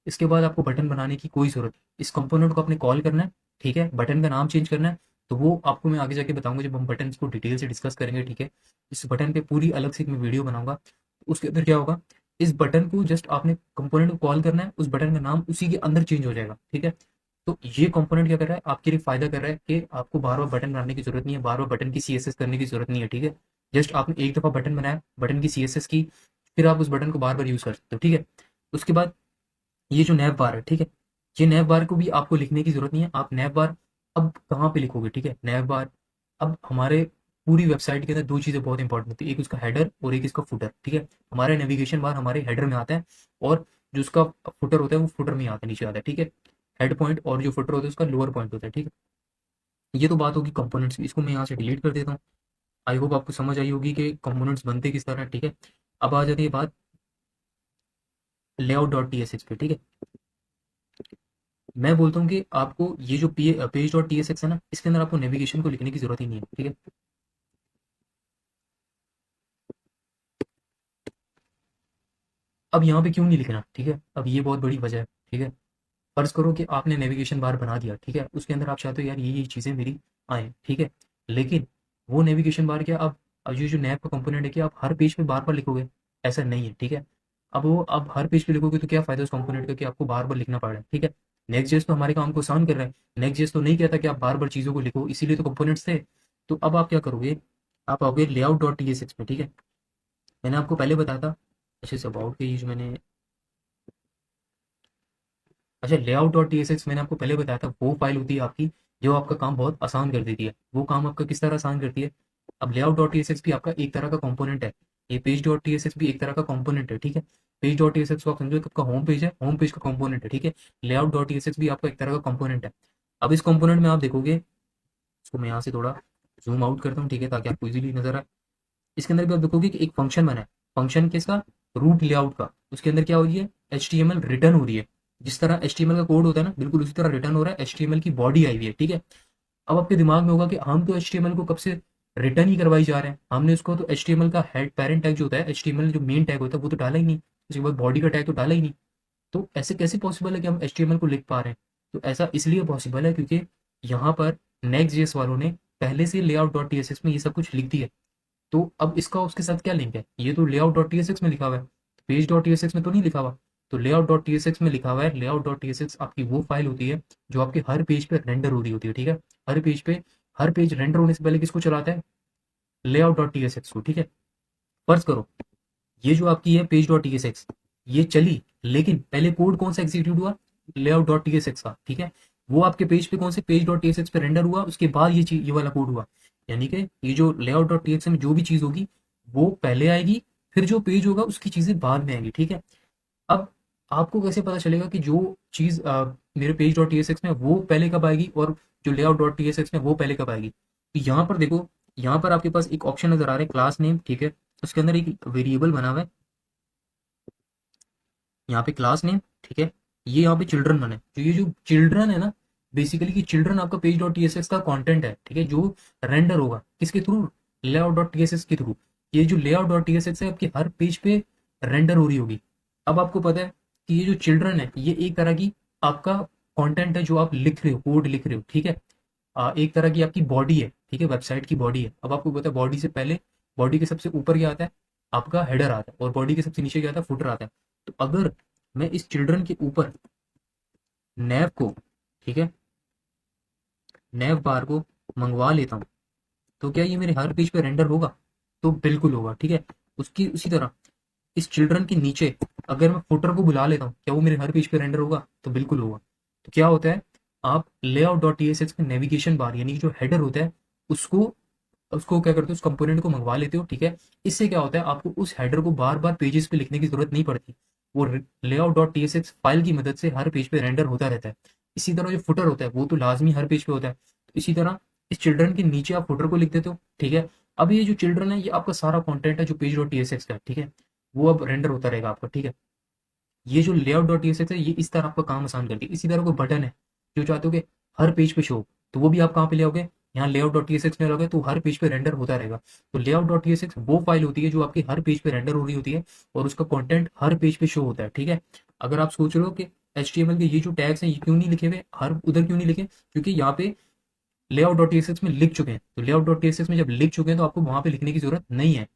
इसके बाद आपको बटन बनाने की कोई ज़रूरत, इस कंपोनेंट को आपने कॉल करना है, ठीक है। बटन का नाम चेंज करना है, तो वो आपको मैं आगे जाके बताऊंगा जब हम बटन को डिटेल से डिस्कस करेंगे, ठीक है। इस बटन पे पूरी अलग से एक मैं वीडियो बनाऊंगा। उसके अंदर क्या होगा, इस बटन को जस्ट आपने कंपोनेंट को कॉल करना है, उस बटन का नाम उसी के अंदर चेंज हो जाएगा, ठीक है। तो ये कंपोनेंट क्या कर रहा है, आपके लिए फायदा कर रहा है कि आपको बार बार बटन बनाने की जरूरत नहीं है, बार बार बटन की सी एस एस करने की जरूरत नहीं है, ठीक है। जस्ट आपने एक दफ़ा बटन बनाया, बटन की सी एस एस की, फिर आप उस बटन को बार बार यूज़ कर सकते हो, ठीक है। उसके बाद ये जो नैव बार है, ठीक है, ये नैव बार को भी आपको लिखने की जरूरत नहीं है। आप नैव बार अब कहाँ पे लिखोगे, ठीक है, नैव बार। अब हमारे पूरी वेबसाइट के अंदर दो चीज़ें बहुत इंपॉर्टेंट होती है, एक उसका हेडर और एक इसका फुटर, ठीक है। हमारा नेविगेशन बार हमारे हेडर में आता है, और जो उसका फुटर होता है वो फुटर में आता है, नीचे आता है, ठीक है। हेड पॉइंट और जो फुटर होता है उसका लोअर पॉइंट होता है, ठीक है। ये तो बात होगी कंपोनेंट्स की, इसको मैं यहाँ से डिलीट कर देता हूँ। आई होप आपको समझ आई होगी कि कंपोनेंट्स बनते किस तरह हैं, ठीक है। अब आ जाती है बात layout dot T S x पे, ठीक है। मैं बोलता हूँ कि आपको ये जो page dot T S X है ना, इसके अंदर आपको नेविगेशन को लिखने की जरूरत ही नहीं है, ठीक है। अब यहाँ पे क्यों नहीं लिखना, ठीक है, अब ये बहुत बड़ी वजह है, ठीक है। फर्ज करो कि आपने नेविगेशन बार बना दिया, ठीक है, उसके अंदर आप चाहते हो यार ये चीज़ें मेरी आए, ठीक है, लेकिन वो नेविगेशन बार क्या, अब ये जो नैप का कंपोनेंट है कि आप हर पेज पे बार बार लिखोगे, ऐसा नहीं है, ठीक है। अब वो आप हर पेज पे लिखोगे तो क्या फ़ायदा उस कंपोनेंट का कि आपको बार बार लिखना पड़ रहा है, ठीक है। नेक्स्ट जेस तो हमारे काम को आसान कर रहा है, नेक्स्ट जेस तो नहीं कहता कि आप बार बार चीज़ों को लिखो, इसीलिए तो कंपोनेंट्स थे। तो अब आप क्या करोगे, आप आओगे layout dot T S x में, ठीक है। मैंने आपको पहले बताया था अच्छे से अबाउट के ये जो मैंने, अच्छा, layout dot T S x मैंने आपको पहले बताया था, वो फाइल होती है आपकी जो आपका काम बहुत आसान कर देती है। वो काम आपका किस तरह आसान करती है, अब layout dot T S x भी आपका एक तरह का कंपोनेंट है, ये page dot T S x भी एक तरह का कंपोनेंट है, ठीक है। Page dot T S x को आप समझो कि आपका होम पेज है, होम पेज का कंपोनेंट है, ठीक है। Layout dot T S x भी आपका एक तरह का कंपोनेंट है। अब इस कंपोनेंट में आप देखोगे, इसको मैं यहाँ से थोड़ा जूम आउट करता हूँ, ठीक है, ताकि आपको इजीली नजर आए। इसके अंदर भी आप देखोगे कि एक फंक्शन बना है, फंक्शन किसका, रूट लेआउट का। उसके अंदर क्या हो रही है, H T M L return हो रही है। जिस तरह एच टी एम एल का कोड होता है ना, बिल्कुल उसी तरह रिटर्न हो रहा है, एच टी एम एल की बॉडी आई हुई है, ठीक है। अब आपके दिमाग में होगा कि हम तो एच टी एम एल को कब से रिटर्न ही करवाई जा रहे हैं, हमने उसको तो एच टी एम एल का हेड पेरेंट टैग जो होता है, एच टी एम एल जो मेन टैग होता है वो तो डाला ही नहीं, उसके बाद बॉडी का टैग तो डाला ही नहीं। तो ऐसे कैसे पॉसिबल है कि हम एच टी एम एल को लिख पा रहे हैं, तो ऐसा इसलिए पॉसिबल है क्योंकि यहाँ पर नेक्स्ट जेएस वालों ने पहले से layout dot T S x में ये सब कुछ लिख दिया है। तो अब इसका उसके साथ क्या लिंक है, ये तो layout dot T S x में लिखा हुआ है, page dot T S x में तो नहीं लिखा हुआ। तो layout dot T S x में लिखा हुआ है, layout dot T S x आपकी वो फाइल होती है जो आपके हर पेज पे रेंडर हो रही होती है, ठीक है। हर पेज पे, हर पेज रेंडर होने से पहले किसको चलाता है, layout dot T S x को, ठीक है। फर्ज करो ये जो आपकी है page dot T S X, ये चली, लेकिन पहले कोड कौन सा एग्जीक्यूट हुआ, layout dot T S x का, ठीक है। वो आपके पेज पे कौन से page dot T S x पे रेंडर हुआ, उसके बाद ये चीज, ये वाला कोड हुआ। यानी कि ये जो लेआउट डॉट टी एक्स में जो भी चीज होगी वो पहले आएगी, फिर जो पेज होगा उसकी चीजें बाद में आएंगी, ठीक है। अब आपको कैसे पता चलेगा कि जो चीज मेरे page dot T S x में वो पहले कब आएगी और जो layout dot T S x में वो पहले कब आएगी। तो यहाँ पर देखो, यहाँ पर आपके पास एक ऑप्शन नजर आ रहा है क्लास नेम, ठीक है। उसके अंदर एक वेरिएबल बना हुआ है, यहाँ पे क्लास नेम, ठीक है। ये यहाँ पे चिल्ड्रन बने, तो ये जो चिल्ड्रन है ना, बेसिकली कि चिल्ड्रन आपका पेज डॉट टीएसएक्स का कंटेंट है, ठीक है, जो रेंडर होगा किसके थ्रू, लेआउट डॉट टीएसएक्स के थ्रू। ये जो लेआउट डॉट टीएसएक्स है आपकी हर पेज पे रेंडर हो रही होगी। अब आपको पता है कि ये जो चिल्ड्रन है ये एक तरह की आपका कंटेंट है जो आप लिख रहे हो, कोड लिख रहे हो, ठीक है। एक तरह की आपकी बॉडी है, ठीक है, वेबसाइट की बॉडी है। अब आपको पता है बॉडी से पहले, बॉडी के सबसे ऊपर क्या आता है, आपका हेडर आता है, और बॉडी के सबसे नीचे क्या आता है, फुटर आता है। तो अगर मैं इस चिल्ड्रन के ऊपर नैव को, ठीक है, नैव बार को मंगवा लेता हूँ, तो क्या ये मेरे हर पेज पे रेंडर होगा, तो बिल्कुल होगा, ठीक है। उसकी उसी तरह इस चिल्ड्रन के नीचे अगर मैं फुटर को बुला लेता हूँ, क्या वो मेरे हर पेज पे रेंडर होगा, तो बिल्कुल होगा। तो क्या होता है, आप layout dot T S x में नेविगेशन बार यानी कि जो हेडर होता है उसको, उसको क्या करते हो, उस कंपोनेंट को मंगवा लेते हो, ठीक है। इससे क्या होता है, आपको उस हेडर को बार बार पेजेस पे लिखने की जरूरत नहीं पड़ती, वो layout dot T S x file की मदद से हर पेज पे रेंडर होता रहता है। इसी तरह जो फुटर होता है वो तो लाजमी हर पेज पे होता है, तो इसी तरह इस चिल्ड्रन के नीचे आप फुटर को लिख देते हो, ठीक है। अब ये जो चिल्ड्रन है ये आपका सारा कॉन्टेंट है जो page dot T S x का है, ठीक है, वो अब रेंडर होता रहेगा आपका, ठीक है। ये जो लेआउट डॉट टीएसएक्स है ये इस तरह आपका काम आसान करती है। इसी तरह कोई बटन है जो चाहते हो कि हर पेज पे शो, तो वो भी आप कहाँ पे ले आओगे, यहाँ लेआउट डॉट टीएसएक्स में लोगे तो हर पेज पे रेंडर होता रहेगा। तो लेआउट डॉट टीएसएक्स वो फाइल होती है जो आपकी हर पेज पे रेंडर हो रही होती है और उसका कंटेंट हर पेज पे शो होता है, ठीक है। अगर आप सोच रहे हो कि HTML के ये जो टैग्स हैं ये क्यों नहीं लिखे हुए, हर उधर क्यों नहीं लिखे, क्योंकि यहाँ पे लेआउट डॉट टीएसएक्स में लिख चुके हैं। तो लेआउट डॉट टीएसएक्स में जब लिख चुके हैं तो आपको वहां पे लिखने की जरूरत नहीं है।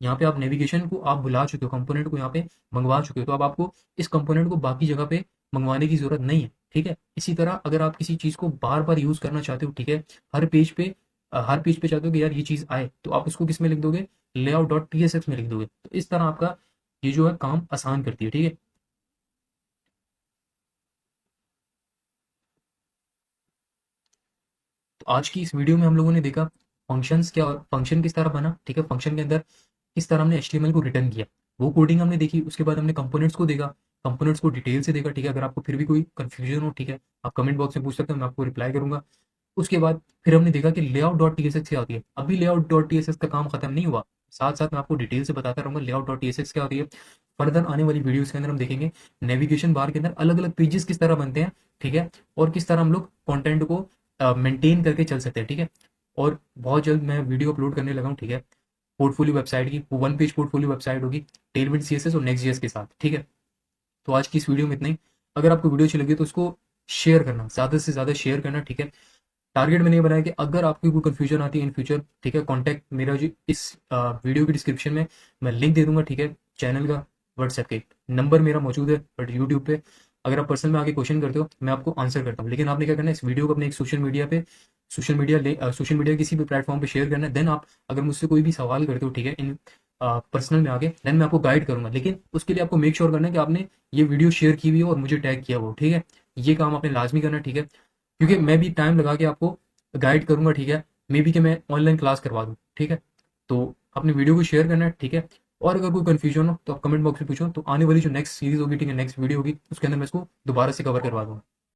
यहाँ पे आप नेविगेशन को आप बुला चुके हो, कंपोनेंट को यहाँ पे मंगवा चुके हो, तो अब आपको इस कंपोनेंट को बाकी जगह पे मंगवाने की जरूरत नहीं है, ठीक है। इसी तरह अगर आप किसी चीज को बार बार यूज करना चाहते हो, ठीक है, हर पेज पे, हर पेज पे चाहते हो कि यार ये चीज आए, तो आप उसको किस में लिख दोगे, लेआउट डॉट टीएसएक्स में लिख दोगे। तो इस तरह आपका ये जो है काम आसान करती है, ठीक है। तो आज की इस वीडियो में हम लोगों ने देखा फंक्शंस क्या, फंक्शन किस तरह बना, ठीक है, फंक्शन के अंदर किस तरह हमने एचटीएमएल को रिटर्न किया, वो कोडिंग हमने देखी। उसके बाद हमने कंपोनेंट्स को देखा, कंपोनेंट्स को डिटेल से देखा, ठीक है। अगर आपको फिर भी कोई कंफ्यूजन हो, ठीक है, आप कमेंट बॉक्स में पूछ सकते हैं, मैं आपको रिप्लाई करूंगा। उसके बाद फिर हमने देखा कि layout dot T S x क्या होती है। अभी layout dot T S x का काम खत्म नहीं हुआ, साथ साथ मैं आपको डिटेल से बताता रहूंगा layout dot T S x क्या होती है। फर्दर आने वाली वीडियोस के अंदर हम देखेंगे नेविगेशन बार के अंदर अलग अलग पेजेस किस तरह बनते हैं, ठीक है, और किस तरह हम लोग कंटेंट को मेंटेन करके चल सकते हैं, ठीक है। और बहुत जल्द मैं वीडियो अपलोड करने लगा हूँ, ठीक है, पोर्टफोलियो वेबसाइट की, वो वन पेज पोर्टफोलियो वेबसाइट होगी टेलविंड सीएसएस और नेक्स्ट जेएस के साथ, ठीक है। तो आज की इस वीडियो में इतना ही। अगर आपको वीडियो अच्छी लगी तो उसको शेयर करना, ज़्यादा से ज़्यादा शेयर करना, ठीक है। टारगेट मैंने ये बनाया कि अगर आपकी कोई कन्फ्यूजन आती है इन फ्यूचर, ठीक है, कॉन्टैक्ट मेरा जो इस वीडियो की डिस्क्रिप्शन में मैं लिंक दे दूंगा, ठीक है, चैनल का, व्हाट्सएप के नंबर मेरा मौजूद है, बट यूट्यूब पे अगर आप पर्सनल में आके क्वेश्चन करते हो मैं आपको आंसर करता हूँ, लेकिन आपने क्या करना है, इस वीडियो को अपने एक सोशल मीडिया किसी भी प्लेटफॉर्म पे शेयर करना है। देन आप अगर मुझसे कोई भी सवाल करते हो, ठीक है, इन पर्सनल में आके, देन मैं आपको गाइड करूंगा, लेकिन उसके लिए आपको मेक श्योर करना है कि आपने ये वीडियो शेयर की हुई हो और मुझे टैग किया हो, ठीक है। ये काम आपने लाजमी करना है, ठीक है, क्योंकि मैं भी टाइम लगा के आपको गाइड करूंगा, ठीक है। मे बी कि मैं ऑनलाइन क्लास करवा दूँ, ठीक है। तो अपनी वीडियो को शेयर करना है, ठीक है। और अगर कोई कन्फ्यूजन हो तो आप कमेंट बॉक्स में पूछो, तो आने वाली जो नेक्स्ट सीरीज होगी, ठीक है, नेक्स्ट वीडियो होगी, उसके अंदर मैं इसको दोबारा से कवर करवा दूंगा।